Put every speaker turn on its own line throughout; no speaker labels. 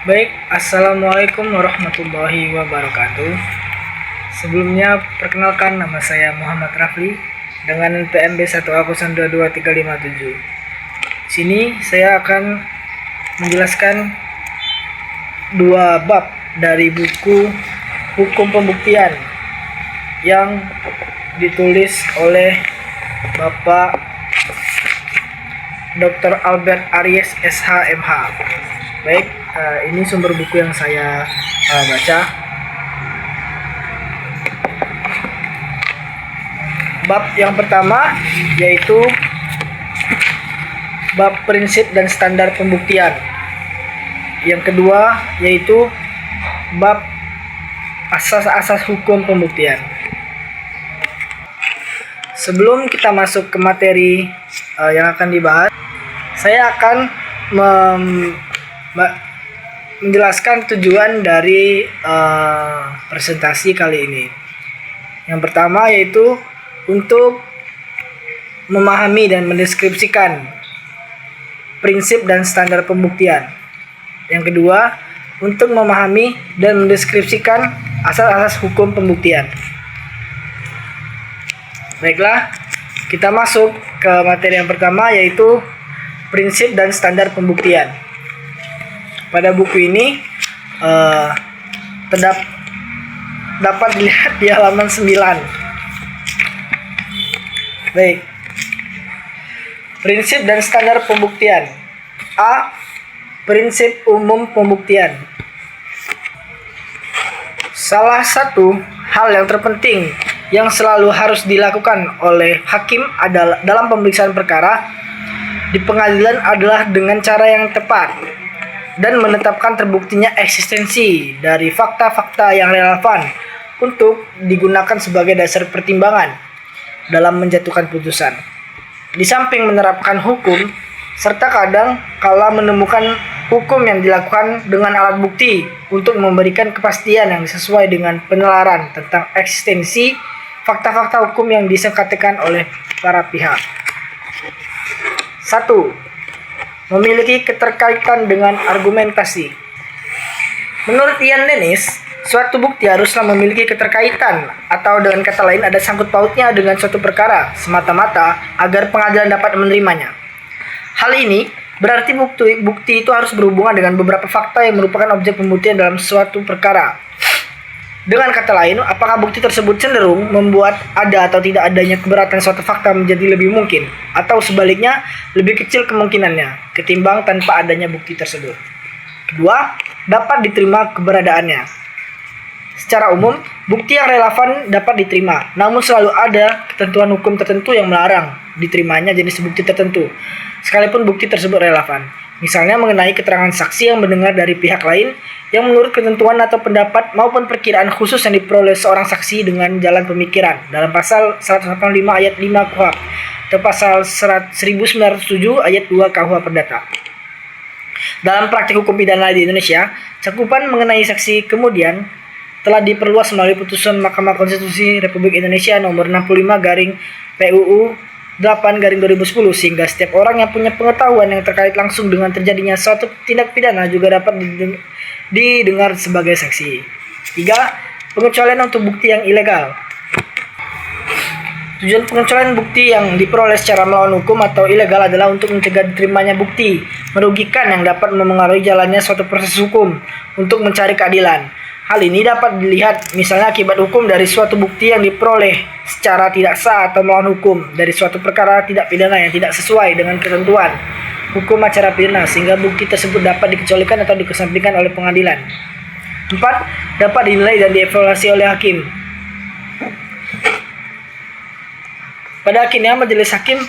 Baik, Assalamualaikum warahmatullahi wabarakatuh. Sebelumnya, perkenalkan nama saya Muhammad Rafli dengan PMB 1A022357. Sini saya akan menjelaskan dua bab dari buku Hukum Pembuktian yang ditulis oleh Bapak Dr. Albert Aries SH MH. Baik, ini sumber buku yang saya baca. Bab yang pertama yaitu bab prinsip dan standar pembuktian. Yang kedua yaitu bab asas-asas hukum pembuktian. Sebelum kita masuk ke materi yang akan dibahas, saya akan menjelaskan tujuan dari presentasi kali ini. Yang pertama yaitu untuk memahami dan mendeskripsikan prinsip dan standar pembuktian. Yang kedua, untuk memahami dan mendeskripsikan asas-asas hukum pembuktian. Baiklah, kita masuk ke materi yang pertama yaitu prinsip dan standar pembuktian. Pada buku ini dapat dilihat di halaman 9. Baik. Prinsip dan standar pembuktian. A. Prinsip umum pembuktian. Salah satu hal yang terpenting yang selalu harus dilakukan oleh hakim adalah dalam pemeriksaan perkara di pengadilan adalah dengan cara yang tepat dan menetapkan terbuktinya eksistensi dari fakta-fakta yang relevan untuk digunakan sebagai dasar pertimbangan dalam menjatuhkan putusan. Di samping menerapkan hukum, serta kadang kala menemukan hukum yang dilakukan dengan alat bukti untuk memberikan kepastian yang sesuai dengan penelaran tentang eksistensi fakta-fakta hukum yang disengketakan oleh para pihak. 1. Memiliki keterkaitan dengan argumentasi. Menurut Ian Dennis, suatu bukti haruslah memiliki keterkaitan atau dengan kata lain ada sangkut pautnya dengan suatu perkara semata-mata agar pengadilan dapat menerimanya. Hal ini berarti bukti itu harus berhubungan dengan beberapa fakta yang merupakan objek pembuktian dalam suatu perkara. Dengan kata lain, apakah bukti tersebut cenderung membuat ada atau tidak adanya keberatan suatu fakta menjadi lebih mungkin, atau sebaliknya lebih kecil kemungkinannya ketimbang tanpa adanya bukti tersebut. Kedua, dapat diterima keberadaannya. Secara umum, bukti yang relevan dapat diterima, namun selalu ada ketentuan hukum tertentu yang melarang diterimanya jenis bukti tertentu, sekalipun bukti tersebut relevan. Misalnya mengenai keterangan saksi yang mendengar dari pihak lain yang menurut ketentuan atau pendapat maupun perkiraan khusus yang diperoleh seorang saksi dengan jalan pemikiran dalam pasal 185 ayat 5 KUHP atau pasal 1907 ayat 2 KUH Perdata. Dalam praktik hukum pidana di Indonesia, cakupan mengenai saksi kemudian telah diperluas melalui putusan Mahkamah Konstitusi Republik Indonesia nomor 65/PUU 8/2010 sehingga setiap orang yang punya pengetahuan yang terkait langsung dengan terjadinya suatu tindak pidana juga dapat didengar sebagai saksi. 3. Pengecualian untuk bukti yang ilegal. Tujuan pengecualian bukti yang diperoleh secara melawan hukum atau ilegal adalah untuk mencegah diterimanya bukti merugikan yang dapat memengaruhi jalannya suatu proses hukum untuk mencari keadilan. Hal ini dapat dilihat misalnya akibat hukum dari suatu bukti yang diperoleh secara tidak sah atau melawan hukum dari suatu perkara tidak pidana yang tidak sesuai dengan ketentuan hukum acara pidana sehingga bukti tersebut dapat dikecualikan atau dikesampingkan oleh pengadilan. 4. Dapat dinilai dan dievaluasi oleh hakim. Pada akhirnya majelis hakim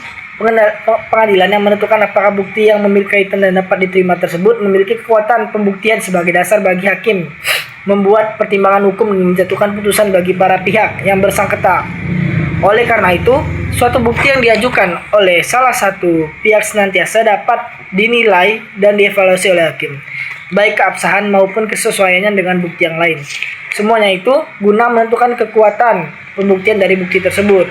pengadilan yang menentukan apakah bukti yang memiliki kaitan dan dapat diterima tersebut memiliki kekuatan pembuktian sebagai dasar bagi hakim membuat pertimbangan hukum dan menjatuhkan putusan bagi para pihak yang bersangkutan. Oleh karena itu, suatu bukti yang diajukan oleh salah satu pihak senantiasa dapat dinilai dan dievaluasi oleh hakim, baik keabsahan maupun kesesuaiannya dengan bukti yang lain. Semuanya itu guna menentukan kekuatan pembuktian dari bukti tersebut.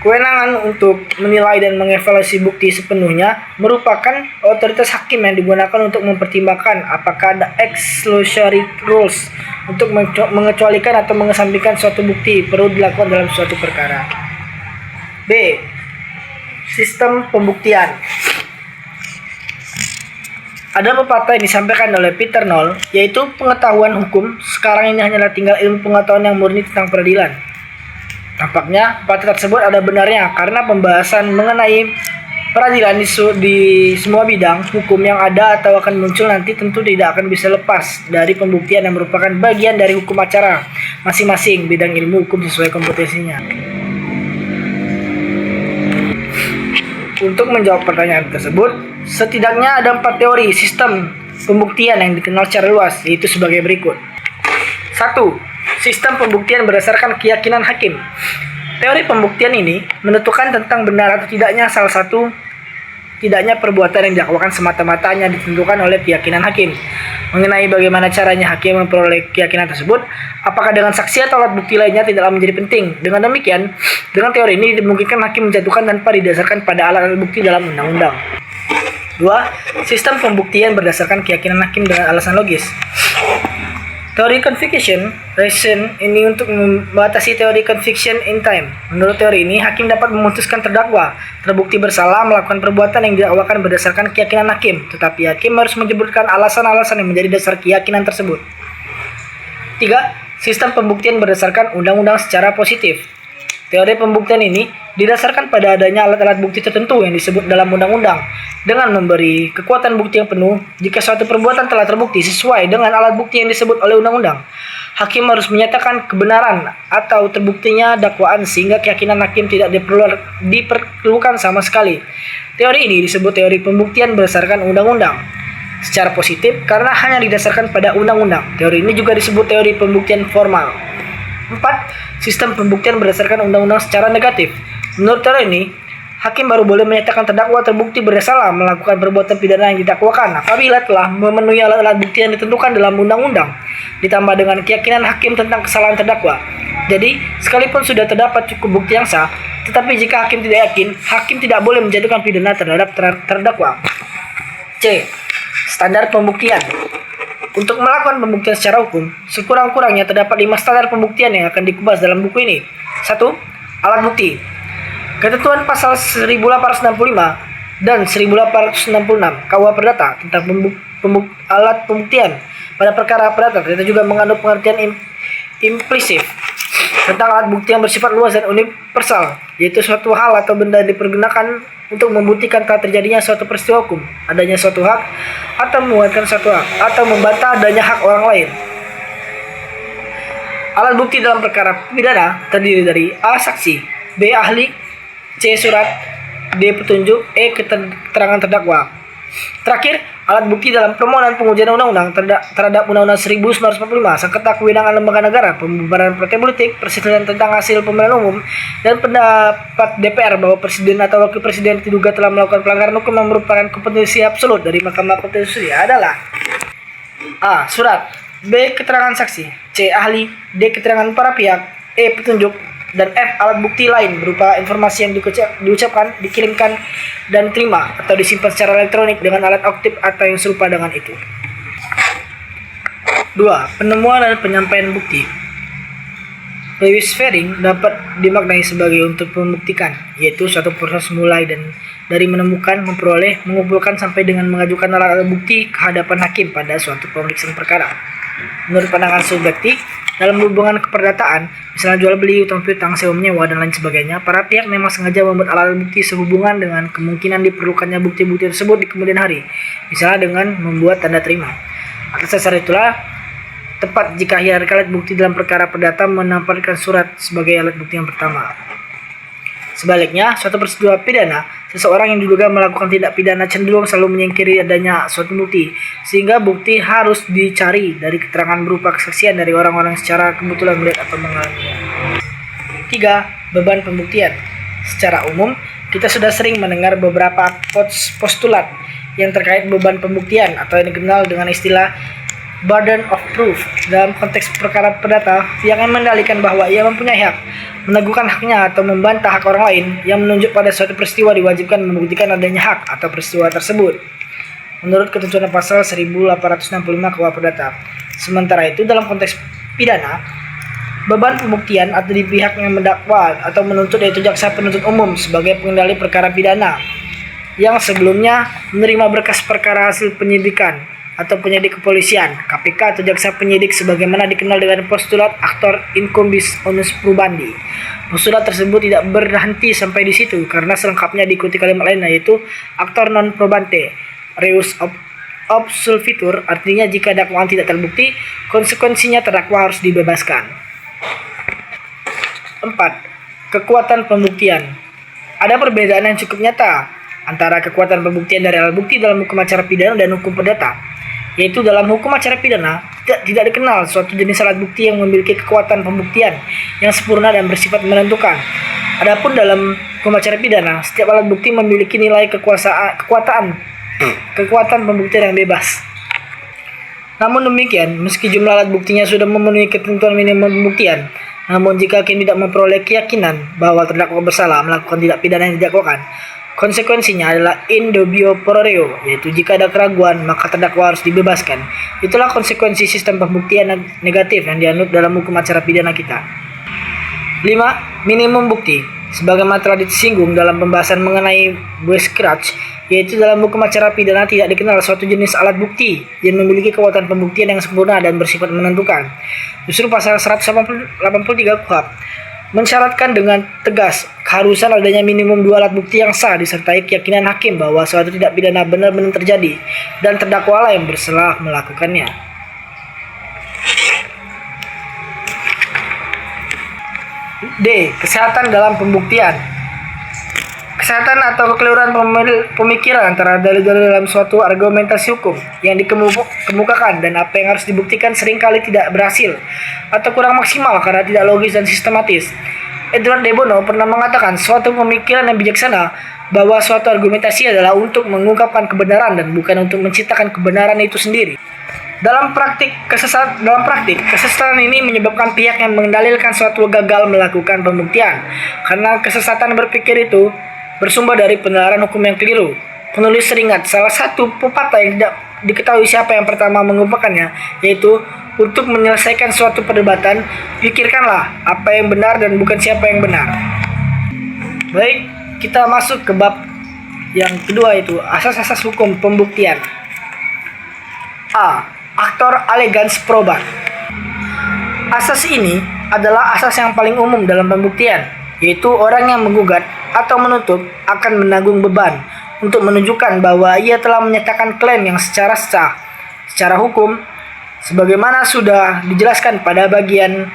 Kewenangan untuk menilai dan mengevaluasi bukti sepenuhnya merupakan otoritas hakim yang digunakan untuk mempertimbangkan apakah ada exclusionary rules untuk mengecualikan atau mengesampingkan suatu bukti perlu dilakukan dalam suatu perkara. B. Sistem pembuktian. Ada pepatah yang disampaikan oleh Peter Noll, yaitu pengetahuan hukum sekarang ini hanyalah tinggal ilmu pengetahuan yang murni tentang peradilan. Tampaknya pepatah tersebut ada benarnya karena pembahasan mengenai peradilan di semua bidang hukum yang ada atau akan muncul nanti tentu tidak akan bisa lepas dari pembuktian yang merupakan bagian dari hukum acara masing-masing bidang ilmu hukum sesuai kompetensinya. Untuk menjawab pertanyaan tersebut, setidaknya ada 4 teori sistem pembuktian yang dikenal secara luas, yaitu sebagai berikut. 1. Sistem pembuktian berdasarkan keyakinan hakim. Teori pembuktian ini menentukan tentang benar atau tidaknya salah satu tidaknya perbuatan yang didakwakan semata-mata hanya ditentukan oleh keyakinan hakim. Mengenai bagaimana caranya hakim memperoleh keyakinan tersebut, apakah dengan saksi atau alat bukti lainnya tidaklah menjadi penting. Dengan demikian, dengan teori ini dimungkinkan hakim menjatuhkan tanpa didasarkan pada alat-alat bukti dalam undang-undang. 2. Sistem pembuktian berdasarkan keyakinan hakim dengan alasan logis. Teori conviction reason ini untuk membatasi teori conviction in time. Menurut teori ini, hakim dapat memutuskan terdakwa terbukti bersalah melakukan perbuatan yang didakwakan berdasarkan keyakinan hakim, tetapi hakim harus menyebutkan alasan-alasan yang menjadi dasar keyakinan tersebut. 3. Sistem pembuktian berdasarkan undang-undang secara positif. Teori pembuktian ini didasarkan pada adanya alat-alat bukti tertentu yang disebut dalam undang-undang dengan memberi kekuatan bukti yang penuh jika suatu perbuatan telah terbukti sesuai dengan alat bukti yang disebut oleh undang-undang. Hakim harus menyatakan kebenaran atau terbuktinya dakwaan sehingga keyakinan hakim tidak diperlukan sama sekali. Teori ini disebut teori pembuktian berdasarkan undang-undang secara positif karena hanya didasarkan pada undang-undang. Teori ini juga disebut teori pembuktian formal. 4. Sistem pembuktian berdasarkan undang-undang secara negatif. Menurut teori ini, hakim baru boleh menyatakan terdakwa terbukti bersalah melakukan perbuatan pidana yang didakwakan apabila telah memenuhi alat-alat bukti yang ditentukan dalam undang-undang, ditambah dengan keyakinan hakim tentang kesalahan terdakwa. Jadi, sekalipun sudah terdapat cukup bukti yang sah, tetapi jika hakim tidak yakin, hakim tidak boleh menjatuhkan pidana terhadap terdakwa. C. Standar pembuktian. Untuk melakukan pembuktian secara hukum, sekurang-kurangnya terdapat 5 standar pembuktian yang akan dikupas dalam buku ini. 1. Alat bukti. Ketentuan pasal 1865 dan 1866 KUH Perdata tentang alat pembuktian pada perkara perdata ternyata juga mengandung pengertian implisit tentang alat bukti yang bersifat luas dan universal, yaitu suatu hal atau benda yang dipergunakan untuk membuktikan telah terjadinya suatu peristiwa hukum, adanya suatu hak, atau menguatkan suatu hak, atau membantah adanya hak orang lain. Alat bukti dalam perkara pidana terdiri dari A. Saksi, B. Ahli, C. Surat, D. Petunjuk, E. Keterangan terdakwa. Terakhir, alat bukti dalam permohonan pengujian undang-undang terhadap Undang-Undang 1945, sengketa kewenangan lembaga negara, pembubaran partai politik, perselisihan tentang hasil pemilihan umum, dan pendapat DPR bahwa presiden atau wakil presiden diduga telah melakukan pelanggaran hukum yang merupakan kompetensi absolut dari Mahkamah Konstitusi adalah A. Surat, B. Keterangan saksi, C. Ahli, D. Keterangan para pihak, E. Petunjuk, dan F. Alat bukti lain berupa informasi yang diucapkan, dikirimkan, dan terima atau disimpan secara elektronik dengan alat auktif atau yang serupa dengan itu. 2. Penemuan dan penyampaian bukti. Weyisfering dapat dimaknai sebagai untuk membuktikan, yaitu suatu proses mulai dan dari menemukan, memperoleh, mengumpulkan sampai dengan mengajukan alat bukti ke hadapan hakim pada suatu pemeriksaan perkara. Menurut pandangan subjektif, dalam hubungan keperdataan, misalnya jual beli, utang piutang, sewa menyewa, dan lain sebagainya, para pihak memang sengaja membuat alat bukti sehubungan dengan kemungkinan diperlukannya bukti-bukti tersebut di kemudian hari, misalnya dengan membuat tanda terima. Atas dasar itulah, tepat jika hierarki alat bukti dalam perkara perdata menempatkan surat sebagai alat bukti yang pertama. Sebaliknya, suatu peristiwa pidana, seseorang yang diduga melakukan tindak pidana cenderung selalu menyingkiri adanya suatu bukti, sehingga bukti harus dicari dari keterangan berupa kesaksian dari orang-orang secara kebetulan melihat atau mengalaminya. 3. Beban pembuktian. Secara umum, kita sudah sering mendengar beberapa postulat yang terkait beban pembuktian atau yang dikenal dengan istilah burden of proof. Dalam konteks perkara perdata, yang mendalilkan bahwa ia mempunyai hak, meneguhkan haknya atau membantah hak orang lain yang menunjuk pada suatu peristiwa diwajibkan membuktikan adanya hak atau peristiwa tersebut menurut ketentuan pasal 1865 KUH Perdata. Sementara itu dalam konteks pidana, beban pembuktian atau di pihak yang mendakwa atau menuntut, yaitu jaksa penuntut umum sebagai pengendali perkara pidana yang sebelumnya menerima berkas perkara hasil penyidikan atau penyidik kepolisian, KPK atau jaksa penyidik sebagaimana dikenal dengan postulat actor incumbis onus probandi. Postulat tersebut tidak berhenti sampai di situ karena selengkapnya diikuti kalimat lain, yaitu actor non probante reus absolvitur, artinya jika dakwaan tidak terbukti, konsekuensinya terdakwa harus dibebaskan. 4. Kekuatan pembuktian. Ada perbedaan yang cukup nyata antara kekuatan pembuktian dari alat bukti dalam hukum acara pidana dan hukum perdata, yaitu dalam hukum acara pidana tidak dikenal suatu jenis alat bukti yang memiliki kekuatan pembuktian yang sempurna dan bersifat menentukan. Adapun dalam hukum acara pidana, setiap alat bukti memiliki nilai kekuatan pembuktian yang bebas. Namun demikian, meski jumlah alat buktinya sudah memenuhi ketentuan minimum pembuktian, namun jika hakim tidak memperoleh keyakinan bahwa terdakwa bersalah melakukan tindak pidana yang didakwakan, konsekuensinya adalah in dubio pro reo, yaitu jika ada keraguan maka terdakwa harus dibebaskan. Itulah konsekuensi sistem pembuktian negatif yang dianut dalam hukum acara pidana kita. 5. Minimum bukti. Sebagaimana telah disinggung dalam pembahasan mengenai Bueskrach, yaitu dalam hukum acara pidana tidak dikenal suatu jenis alat bukti yang memiliki kekuatan pembuktian yang sempurna dan bersifat menentukan. Justru pasal 183 KUHP mensyaratkan dengan tegas keharusan adanya minimum 2 alat bukti yang sah disertai keyakinan hakim bahwa suatu tindak pidana benar-benar terjadi dan terdakwa lah yang bersalah melakukannya. D. Kesehatan dalam pembuktian. Kesehatan atau kekeliruan pemikiran antara dalil-dalil dalam suatu argumentasi hukum yang dikemukakan dan apa yang harus dibuktikan seringkali tidak berhasil atau kurang maksimal karena tidak logis dan sistematis. Edward de Bono pernah mengatakan suatu pemikiran yang bijaksana bahwa suatu argumentasi adalah untuk mengungkapkan kebenaran dan bukan untuk menciptakan kebenaran itu sendiri. Dalam praktik, kesesatan ini menyebabkan pihak yang mendalilkan suatu gagal melakukan pembuktian karena kesesatan berpikir itu bersumber dari penalaran hukum yang keliru. Penulis teringat salah satu pepatah yang tidak diketahui siapa yang pertama mengumpulkannya, yaitu untuk menyelesaikan suatu perdebatan, pikirkanlah apa yang benar dan bukan siapa yang benar. Baik, kita masuk ke bab yang kedua, yaitu asas-asas hukum pembuktian. A. Aktor elegans probat. Asas ini adalah asas yang paling umum dalam pembuktian, yaitu orang yang menggugat atau menuntut akan menanggung beban untuk menunjukkan bahwa ia telah menyatakan klaim yang secara sah secara hukum, sebagaimana sudah dijelaskan pada bagian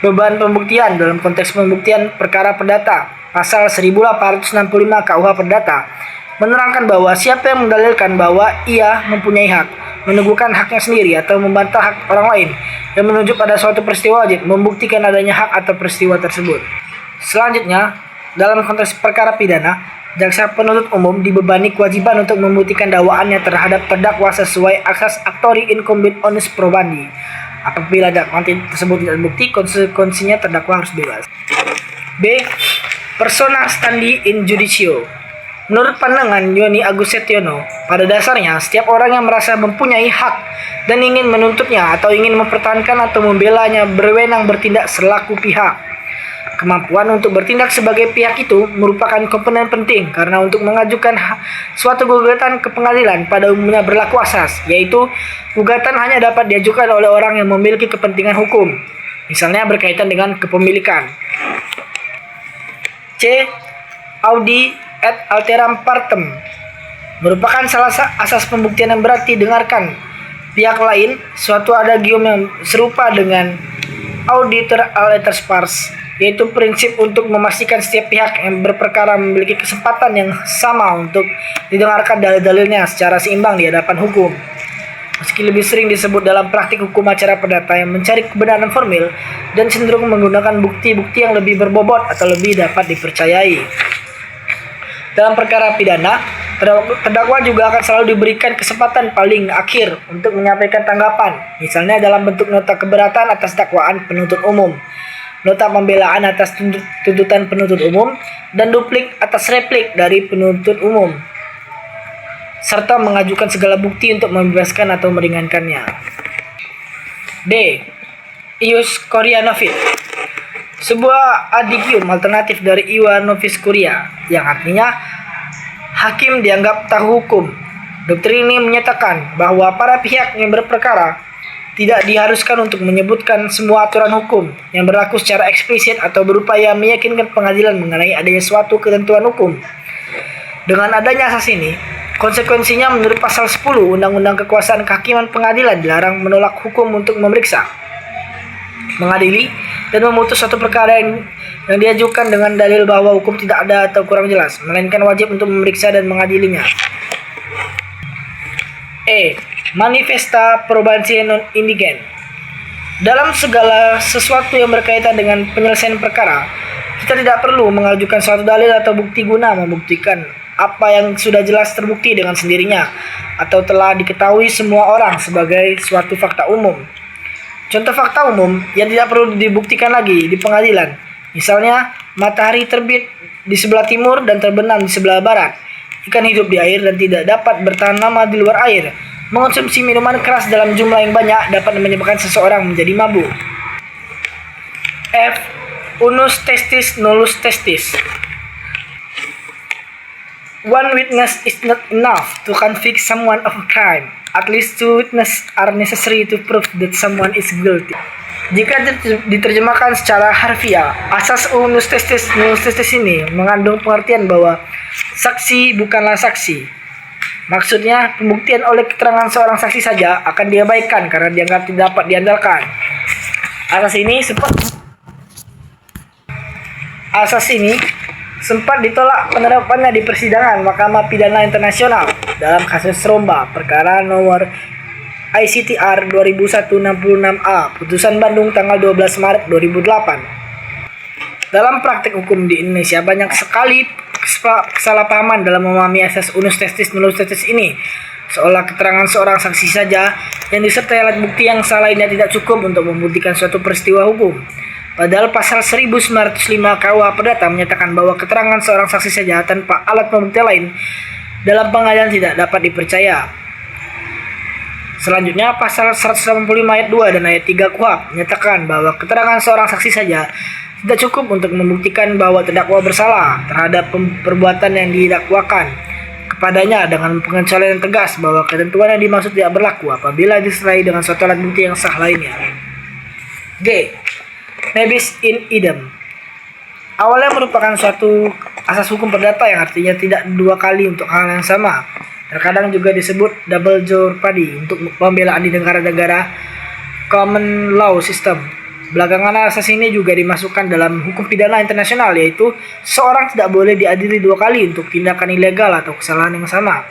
beban pembuktian dalam konteks pembuktian perkara perdata pasal 1865 KUH Perdata menerangkan bahwa siapa yang mendalilkan bahwa ia mempunyai hak, meneguhkan haknya sendiri atau membantah hak orang lain yang menunjuk pada suatu peristiwa wajib membuktikan adanya hak atau peristiwa tersebut. Selanjutnya, dalam konteks perkara pidana, jaksa penuntut umum dibebani kewajiban untuk membuktikan dakwaannya terhadap terdakwa sesuai asas actori incumbit onus probandi. Apabila dakwaan tersebut tidak terbukti, konsekuensinya terdakwa harus bebas. B. Persona standi in judicio. Menurut pandangan Yoni Agus Setiono, pada dasarnya setiap orang yang merasa mempunyai hak dan ingin menuntutnya atau ingin mempertahankan atau membelanya berwenang bertindak selaku pihak. Kemampuan untuk bertindak sebagai pihak itu merupakan komponen penting karena untuk mengajukan suatu gugatan ke pengadilan pada umumnya berlaku asas, yaitu gugatan hanya dapat diajukan oleh orang yang memiliki kepentingan hukum, misalnya berkaitan dengan kepemilikan. C. Audi et alteram partem merupakan salah asas pembuktian yang berarti dengarkan pihak lain suatu adagium yang serupa dengan auditor alter pars, yaitu prinsip untuk memastikan setiap pihak yang berperkara memiliki kesempatan yang sama untuk didengarkan dalil-dalilnya secara seimbang di hadapan hukum. Meski lebih sering disebut dalam praktik hukum acara perdata yang mencari kebenaran formil dan cenderung menggunakan bukti-bukti yang lebih berbobot atau lebih dapat dipercayai. Dalam perkara pidana, Terdakwa juga akan selalu diberikan kesempatan paling akhir untuk menyampaikan tanggapan, misalnya dalam bentuk nota keberatan atas dakwaan penuntut umum, nota pembelaan atas tuntutan penuntut umum, dan duplik atas replik dari penuntut umum, serta mengajukan segala bukti untuk membebaskan atau meringankannya. D. Ius Coria Novit, sebuah adigium alternatif dari Iwa Novis Curia, yang artinya hakim dianggap tahu hukum. Doktrin ini menyatakan bahwa para pihak yang berperkara tidak diharuskan untuk menyebutkan semua aturan hukum yang berlaku secara eksplisit atau berupaya meyakinkan pengadilan mengenai adanya suatu ketentuan hukum. Dengan adanya asas ini, konsekuensinya menurut pasal 10 Undang-Undang Kekuasaan Kehakiman Pengadilan dilarang menolak hukum untuk memeriksa, mengadili, dan memutus suatu perkara yang diajukan dengan dalil bahwa hukum tidak ada atau kurang jelas, melainkan wajib untuk memeriksa dan mengadilinya. E. Manifesta probantie non indigent. Dalam segala sesuatu yang berkaitan dengan penyelesaian perkara, kita tidak perlu mengajukan suatu dalil atau bukti guna membuktikan apa yang sudah jelas terbukti dengan sendirinya atau telah diketahui semua orang sebagai suatu fakta umum. Contoh fakta umum yang tidak perlu dibuktikan lagi di pengadilan, misalnya matahari terbit di sebelah timur dan terbenam di sebelah barat, ikan hidup di air dan tidak dapat bertahan lama di luar air, mengonsumsi minuman keras dalam jumlah yang banyak dapat menyebabkan seseorang menjadi mabuk. F. Unus testis nullus testis. One witness is not enough to convict someone of a crime. At least two witnesses are necessary to prove that someone is guilty. Jika diterjemahkan secara harfiah, asas unus testis nullus testis ini mengandung pengertian bahwa saksi bukanlah saksi. Maksudnya, pembuktian oleh keterangan seorang saksi saja akan diabaikan karena dianggap tidak dapat diandalkan. Asas ini sempat ditolak penerapannya di persidangan Mahkamah Pidana Internasional dalam kasus Romba, perkara nomor ICTR 2001-66A, putusan Bandung tanggal 12 Maret 2008. Dalam praktik hukum di Indonesia banyak sekali kesalahpahaman dalam memahami asas unus testis nullus testis ini, seolah keterangan seorang saksi saja yang disertai alat bukti yang salah lainnya tidak cukup untuk membuktikan suatu peristiwa hukum. Padahal pasal 1905 KUH Perdata menyatakan bahwa keterangan seorang saksi saja tanpa alat pembuktian lain dalam pengadilan tidak dapat dipercaya. Selanjutnya, pasal 185 ayat 2 dan ayat 3 KUHP menyatakan bahwa keterangan seorang saksi saja tidak cukup untuk membuktikan bahwa terdakwa bersalah terhadap perbuatan yang didakwakan kepadanya, dengan pengecualian tegas bahwa ketentuan yang dimaksud tidak berlaku apabila disertai dengan suatu alat bukti yang sah lainnya. G. Nebis in idem. Awalnya merupakan suatu asas hukum perdata yang artinya tidak dua kali untuk hal yang sama. Terkadang juga disebut double jeopardy untuk pembelaan di negara-negara common law system. Belakangan asas ini juga dimasukkan dalam hukum pidana internasional, yaitu seorang tidak boleh diadili dua kali untuk tindakan ilegal atau kesalahan yang sama.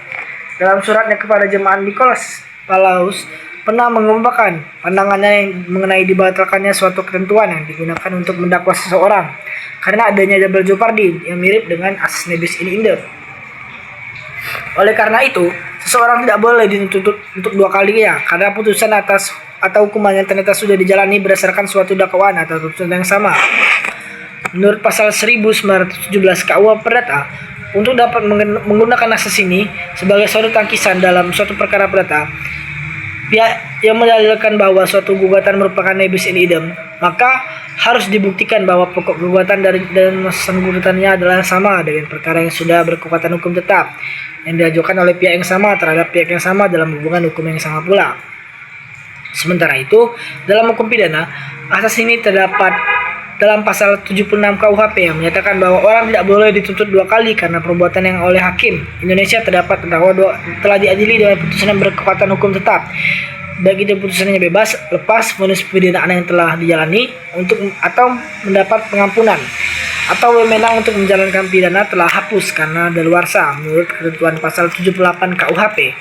Dalam suratnya kepada jemaat Nicholas Palaus pernah mengemukakan pandangannya mengenai dibatalkannya suatu ketentuan yang digunakan untuk mendakwa seseorang karena adanya double jeopardy yang mirip dengan asas nebis in idem. Oleh karena itu, seseorang tidak boleh dituntut untuk dua kalinya karena putusan atas atau hukuman yang ternyata sudah dijalani berdasarkan suatu dakwaan atau tuntutan yang sama. Menurut pasal 1917 KUH Perdata, untuk dapat menggunakan asas ini sebagai suatu tangkisan dalam suatu perkara perdata, pihak yang mendalilkan bahwa suatu gugatan merupakan nebis in idem, maka harus dibuktikan bahwa pokok gugatan dan masalah gugatannya adalah sama dengan perkara yang sudah berkekuatan hukum tetap yang diajukan oleh pihak yang sama terhadap pihak yang sama dalam hubungan hukum yang sama pula. Sementara itu, dalam hukum pidana, asas ini terdapat dalam pasal 76 KUHP yang menyatakan bahwa orang tidak boleh dituntut dua kali karena perbuatan yang oleh hakim. Indonesia terdapat terdakwa telah diadili dengan putusan yang berkekuatan hukum tetap, baik itu putusannya bebas, lepas, vonis pidana yang telah dijalani untuk atau mendapat pengampunan, atau wewenang untuk menjalankan pidana telah hapus karena daluarsa menurut ketentuan pasal 78 KUHP.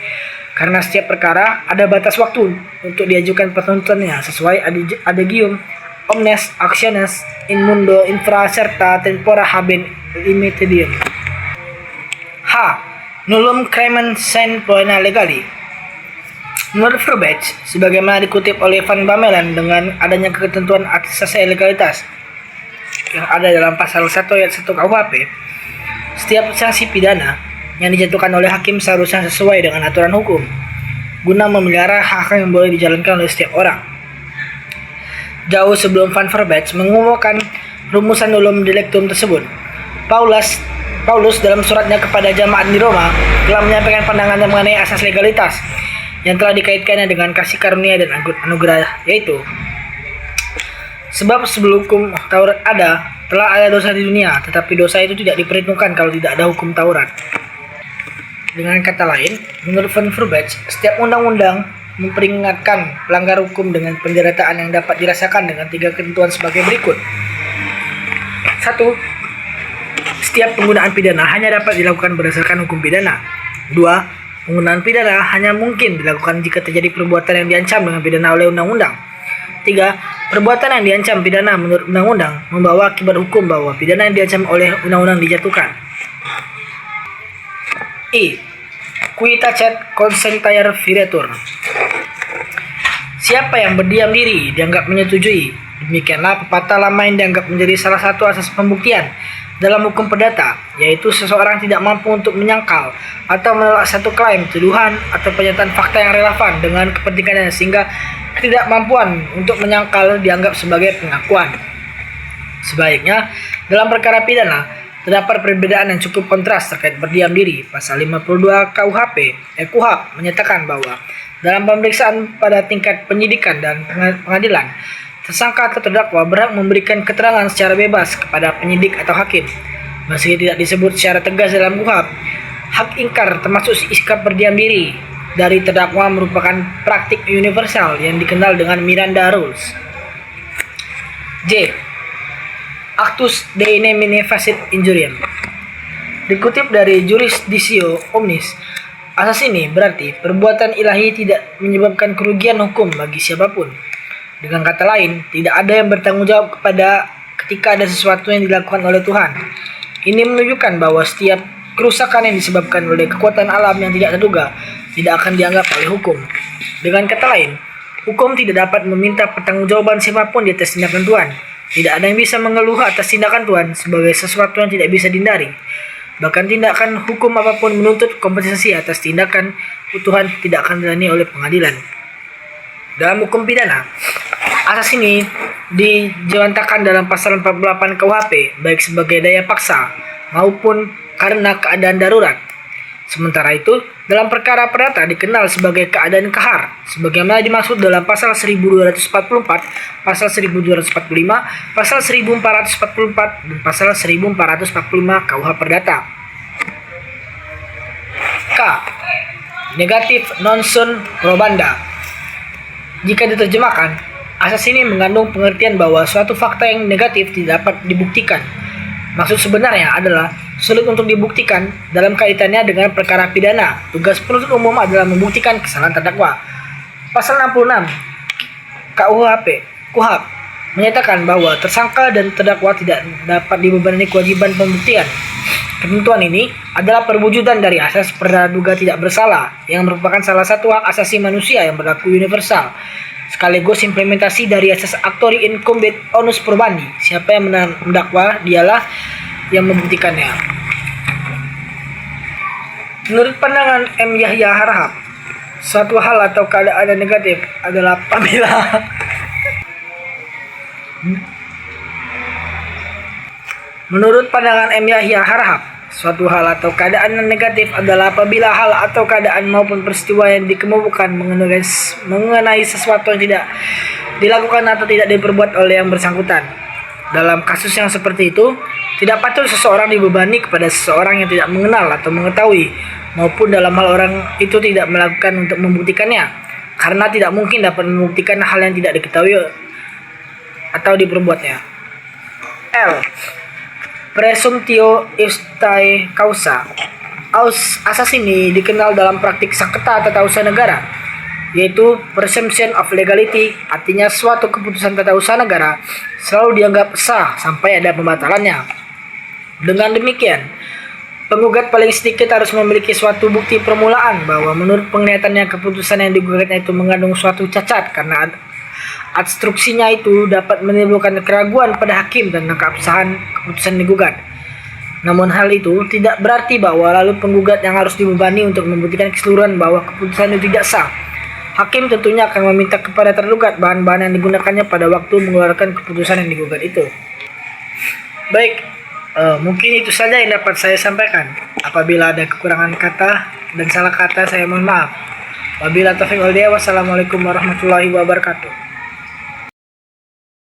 Karena setiap perkara ada batas waktu untuk diajukan penuntutannya sesuai adagium omnes actiones in mundo infra serta tempora haben immedium. H. Nullum crimen sine poena legali. Menurut Verbace, sebagaimana dikutip oleh Van Bamelen, dengan adanya ketentuan asasi legalitas yang ada dalam pasal 1 ayat 1 KUHP, setiap sanksi pidana yang dijatuhkan oleh hakim seharusnya sesuai dengan aturan hukum, guna memelihara hak yang boleh dijalankan oleh setiap orang. Jauh sebelum Van Verbace mengumumkan rumusan nullum delictum tersebut, Paulus dalam suratnya kepada jemaat di Roma telah menyampaikan pandangannya mengenai asas legalitas yang telah dikaitkannya dengan kasih karunia dan anugerah, yaitu sebab sebelum hukum Taurat ada, telah ada dosa di dunia, tetapi dosa itu tidak diperhitungkan kalau tidak ada hukum Taurat. Dengan kata lain, menurut Van Verbace, setiap undang-undang memperingatkan pelanggar hukum dengan penderitaan yang dapat dirasakan dengan 3 ketentuan sebagai berikut. 1. Setiap penggunaan pidana hanya dapat dilakukan berdasarkan hukum pidana. 2. Penggunaan pidana hanya mungkin dilakukan jika terjadi perbuatan yang diancam dengan pidana oleh undang-undang. 3. Perbuatan yang diancam pidana menurut undang-undang membawa akibat hukum bahwa pidana yang diancam oleh undang-undang dijatuhkan. I. Qui tacet consentiare viretur. Siapa yang berdiam diri dianggap menyetujui. Demikianlah pepatah lama yang dianggap menjadi salah satu asas pembuktian dalam hukum perdata, yaitu seseorang tidak mampu untuk menyangkal atau menolak satu klaim, tuduhan, atau pernyataan fakta yang relevan dengan kepentingannya, sehingga ketidakmampuan untuk menyangkal dianggap sebagai pengakuan. Sebaliknya, dalam perkara pidana, terdapat perbedaan yang cukup kontras terkait berdiam diri. Pasal 52 KUHP menyatakan bahwa dalam pemeriksaan pada tingkat penyidikan dan pengadilan, tersangka atau terdakwa berhak memberikan keterangan secara bebas kepada penyidik atau hakim. Meski tidak disebut secara tegas dalam KUHP, hak ingkar termasuk sikap berdiam diri dari terdakwa merupakan praktik universal yang dikenal dengan Miranda Rules. J. Actus de nemine facit injuriam. Dikutip dari Jurisdictio Omnis, asas ini berarti perbuatan ilahi tidak menyebabkan kerugian hukum bagi siapapun. Dengan kata lain, tidak ada yang bertanggung jawab ketika ada sesuatu yang dilakukan oleh Tuhan. Ini menunjukkan bahwa setiap kerusakan yang disebabkan oleh kekuatan alam yang tidak terduga tidak akan dianggap oleh hukum. Dengan kata lain, hukum tidak dapat meminta pertanggungjawaban siapapun di atas tindakan Tuhan. Tidak ada yang bisa mengeluh atas tindakan Tuhan sebagai sesuatu yang tidak bisa dihindari. Bahkan tindakan hukum apapun menuntut kompensasi atas tindakan Tuhan tidak akan dijalani oleh pengadilan. Dalam hukum pidana, asas ini dijewantakan dalam pasal 48 KUHP baik sebagai daya paksa maupun karena keadaan darurat. Sementara itu, dalam perkara perdata dikenal sebagai keadaan kahar, sebagaimana dimaksud dalam pasal 1244, pasal 1245, pasal 1444, dan pasal 1445 KUH Perdata. K. Negatif non sunt probanda. Jika diterjemahkan, asas ini mengandung pengertian bahwa suatu fakta yang negatif tidak dapat dibuktikan. Maksud sebenarnya adalah sulit untuk dibuktikan dalam kaitannya dengan perkara pidana. Tugas penuntut umum adalah membuktikan kesalahan terdakwa. Pasal 66 KUHP menyatakan bahwa tersangka dan terdakwa tidak dapat dibebani kewajiban pembuktian. Ketentuan ini adalah perwujudan dari asas praduga tidak bersalah yang merupakan salah satu hak asasi manusia yang berlaku universal, sekaligus implementasi dari asas actori incumbit onus probandi. Siapa yang mendakwa dialah yang membuktikannya. Menurut pandangan M. Yahya Harahap, suatu hal atau keadaan yang negatif adalah apabila Menurut pandangan M. Yahya Harahap, suatu hal atau keadaan yang negatif adalah apabila hal atau keadaan maupun peristiwa yang dikemukakan mengenai sesuatu yang tidak dilakukan atau tidak diperbuat oleh yang bersangkutan. Dalam kasus yang seperti itu, tidak patut seseorang dibebani kepada seseorang yang tidak mengenal atau mengetahui, maupun dalam hal orang itu tidak melakukan untuk membuktikannya, karena tidak mungkin dapat membuktikan hal yang tidak diketahui atau diperbuatnya. L. Presumptio iustae causa. Asas ini dikenal dalam praktik sengketa tata usaha negara, yaitu presumption of legality, artinya suatu keputusan tata usaha negara selalu dianggap sah sampai ada pembatalannya. Dengan demikian, Penggugat paling sedikit harus memiliki suatu bukti permulaan bahwa menurut penglihatannya keputusan yang digugatnya itu mengandung suatu cacat, karena obstruksinya itu dapat menimbulkan keraguan pada hakim tentang keabsahan keputusan digugat. Namun hal itu tidak berarti bahwa lalu penggugat yang harus dibebani untuk membuktikan keseluruhan bahwa keputusan itu tidak sah. Hakim tentunya akan meminta kepada tergugat bahan-bahan yang digunakannya pada waktu mengeluarkan keputusan yang digugat itu. Baik, mungkin itu saja yang dapat saya sampaikan. Apabila ada kekurangan kata dan salah kata, saya mohon maaf. Wabillahi taufiq wal hidayah. Wassalamualaikum warahmatullahi wabarakatuh.